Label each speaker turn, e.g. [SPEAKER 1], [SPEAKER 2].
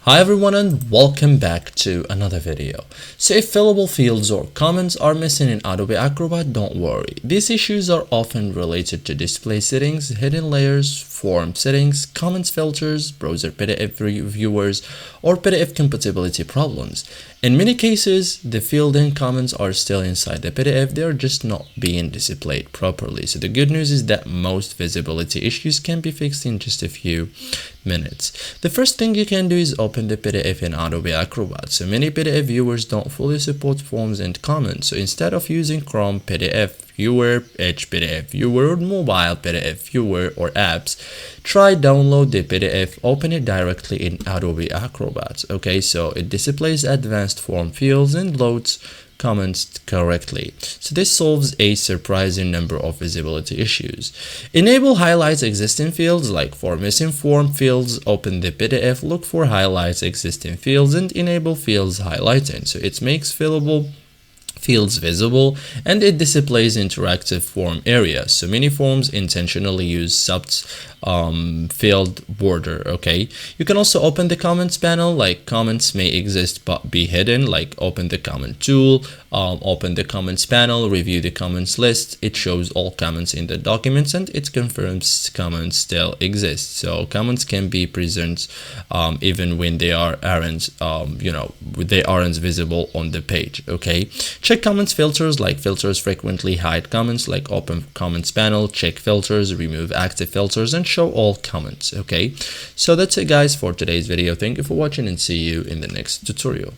[SPEAKER 1] Hi everyone and welcome back to another video. So if fillable fields or comments are missing in Adobe Acrobat, don't worry. These issues are often related to display settings, hidden layers, form settings, comments filters, browser PDF reviewers, or PDF compatibility problems. In many cases, the field and comments are still inside the PDF, they are just not being displayed properly. So the good news is that most visibility issues can be fixed in just a few minutes. The first thing you can do is open the PDF in Adobe Acrobat. So many PDF viewers don't fully support forms and comments. So instead of using Chrome PDF Viewer, Edge PDF Viewer, or Mobile PDF Viewer or apps, try download the PDF, open it directly in Adobe Acrobat. Okay, so it displays advanced form fields and loads comments correctly. So this solves a surprising number of visibility issues. Enable highlights existing fields, like for missing form fields, open the PDF, look for highlights existing fields and enable fields highlighting. So it makes fillable fields visible and it displays interactive form areas. So many forms intentionally use field border. Okay, you can also open the comments panel, like comments may exist but be hidden, like open the comment tool, open the comments panel, review the comments list. It shows all comments in the documents and it confirms comments still exist. So comments can be present even when they aren't visible on the page. Okay, check comments filters, like filters frequently hide comments, like open comments panel, check filters, remove active filters, and show all comments. Okay, so that's it guys for today's video. Thank you for watching and see you in the next tutorial.